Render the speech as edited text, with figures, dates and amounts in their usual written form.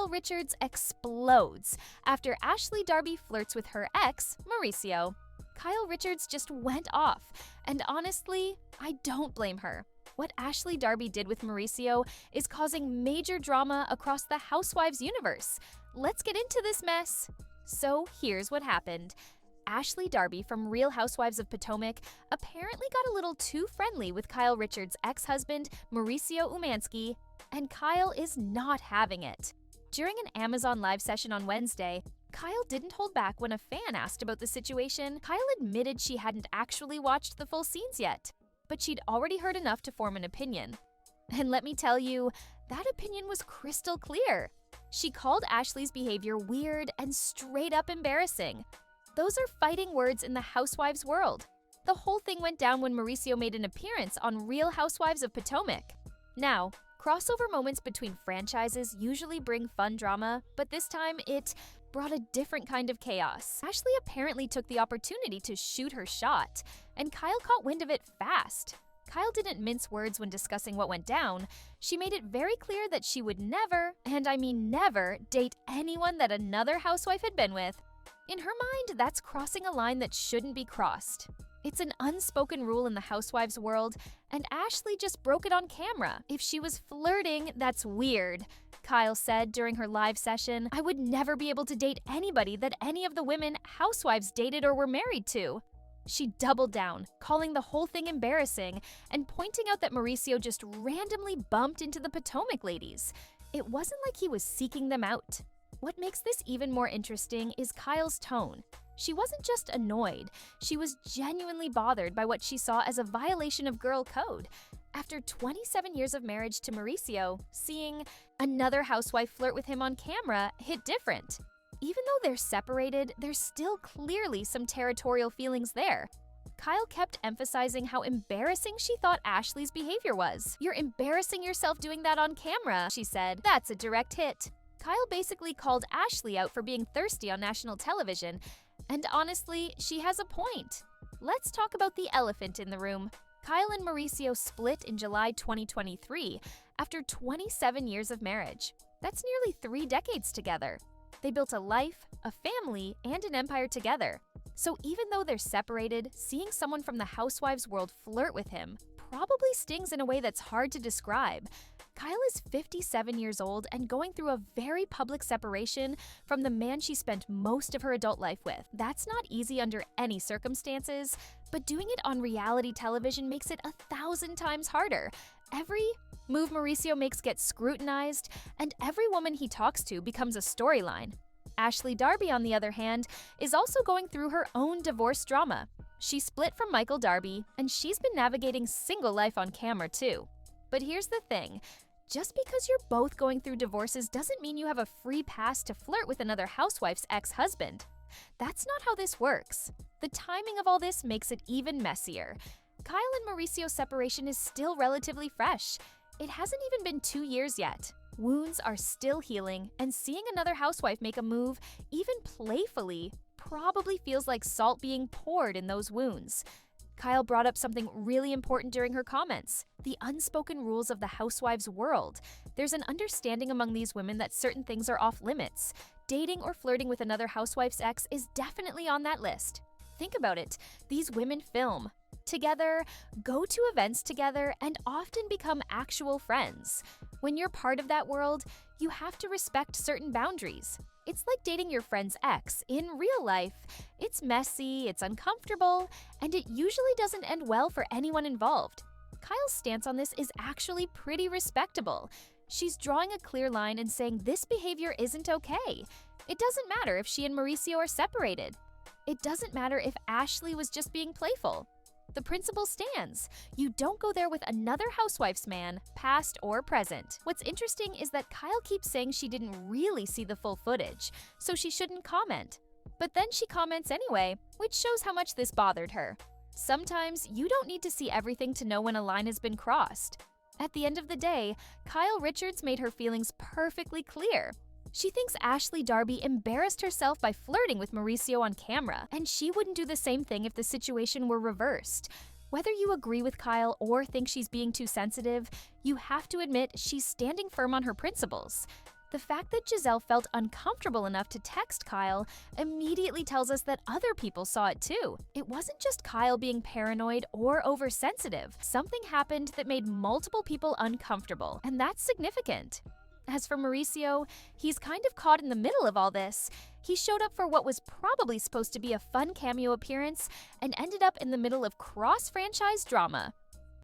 Kyle Richards explodes after Ashley Darby flirts with her ex, Mauricio. Kyle Richards just went off, and honestly, I don't blame her. What Ashley Darby did with Mauricio is causing major drama across the Housewives universe. Let's get into this mess. So here's what happened. Ashley Darby from Real Housewives of Potomac apparently got a little too friendly with Kyle Richards' ex-husband, Mauricio Umansky, and Kyle is not having it. During an Amazon Live session on Wednesday, Kyle didn't hold back when a fan asked about the situation. Kyle admitted she hadn't actually watched the full scenes yet, but she'd already heard enough to form an opinion. And let me tell you, that opinion was crystal clear. She called Ashley's behavior weird and straight up embarrassing. Those are fighting words in the Housewives world. The whole thing went down when Mauricio made an appearance on Real Housewives of Potomac. Now, crossover moments between franchises usually bring fun drama, but this time it brought a different kind of chaos. Ashley apparently took the opportunity to shoot her shot, and Kyle caught wind of it fast. Kyle didn't mince words when discussing what went down. She made it very clear that she would never, and I mean never, date anyone that another housewife had been with. In her mind, that's crossing a line that shouldn't be crossed. It's an unspoken rule in the Housewives world, and Ashley just broke it on camera. If she was flirting, that's weird. Kyle said during her live session, "I would never be able to date anybody that any of the women Housewives dated or were married to." She doubled down, calling the whole thing embarrassing and pointing out that Mauricio just randomly bumped into the Potomac ladies. It wasn't like he was seeking them out. What makes this even more interesting is Kyle's tone. She wasn't just annoyed, she was genuinely bothered by what she saw as a violation of girl code. After 27 years of marriage to Mauricio, seeing another housewife flirt with him on camera hit different. Even though they're separated, there's still clearly some territorial feelings there. Kyle kept emphasizing how embarrassing she thought Ashley's behavior was. "You're embarrassing yourself doing that on camera," she said. "That's a direct hit." Kyle basically called Ashley out for being thirsty on national television, and honestly, she has a point. Let's talk about the elephant in the room. Kyle and Mauricio split in July 2023 after 27 years of marriage. That's nearly 3 decades together. They built a life, a family, and an empire together. So even though they're separated, seeing someone from the Housewives world flirt with him probably stings in a way that's hard to describe. Kyle is 57 years old and going through a very public separation from the man she spent most of her adult life with. That's not easy under any circumstances, but doing it on reality television makes it 1,000 times harder. Every move Mauricio makes gets scrutinized, and every woman he talks to becomes a storyline. Ashley Darby, on the other hand, is also going through her own divorce drama. She split from Michael Darby, and she's been navigating single life on camera too. But here's the thing. Just because you're both going through divorces doesn't mean you have a free pass to flirt with another housewife's ex-husband. That's not how this works. The timing of all this makes it even messier. Kyle and Mauricio's separation is still relatively fresh. It hasn't even been 2 years yet. Wounds are still healing, and seeing another housewife make a move, even playfully, probably feels like salt being poured in those wounds. Kyle brought up something really important during her comments: the unspoken rules of the Housewives world. There's an understanding among these women that certain things are off limits. Dating or flirting with another housewife's ex is definitely on that list. Think about it. These women film together, go to events together, and often become actual friends. When you're part of that world, you have to respect certain boundaries. It's like dating your friend's ex. In real life, it's messy, it's uncomfortable, and it usually doesn't end well for anyone involved. Kyle's stance on this is actually pretty respectable. She's drawing a clear line and saying this behavior isn't okay. It doesn't matter if she and Mauricio are separated. It doesn't matter if Ashley was just being playful. The principle stands. You don't go there with another housewife's man, past or present. What's interesting is that Kyle keeps saying she didn't really see the full footage, so she shouldn't comment. But then she comments anyway, which shows how much this bothered her. Sometimes you don't need to see everything to know when a line has been crossed. At the end of the day, Kyle Richards made her feelings perfectly clear. She thinks Ashley Darby embarrassed herself by flirting with Mauricio on camera, and she wouldn't do the same thing if the situation were reversed. Whether you agree with Kyle or think she's being too sensitive, you have to admit she's standing firm on her principles. The fact that Giselle felt uncomfortable enough to text Kyle immediately tells us that other people saw it too. It wasn't just Kyle being paranoid or oversensitive. Something happened that made multiple people uncomfortable, and that's significant. As for Mauricio, he's kind of caught in the middle of all this. He showed up for what was probably supposed to be a fun cameo appearance and ended up in the middle of cross-franchise drama.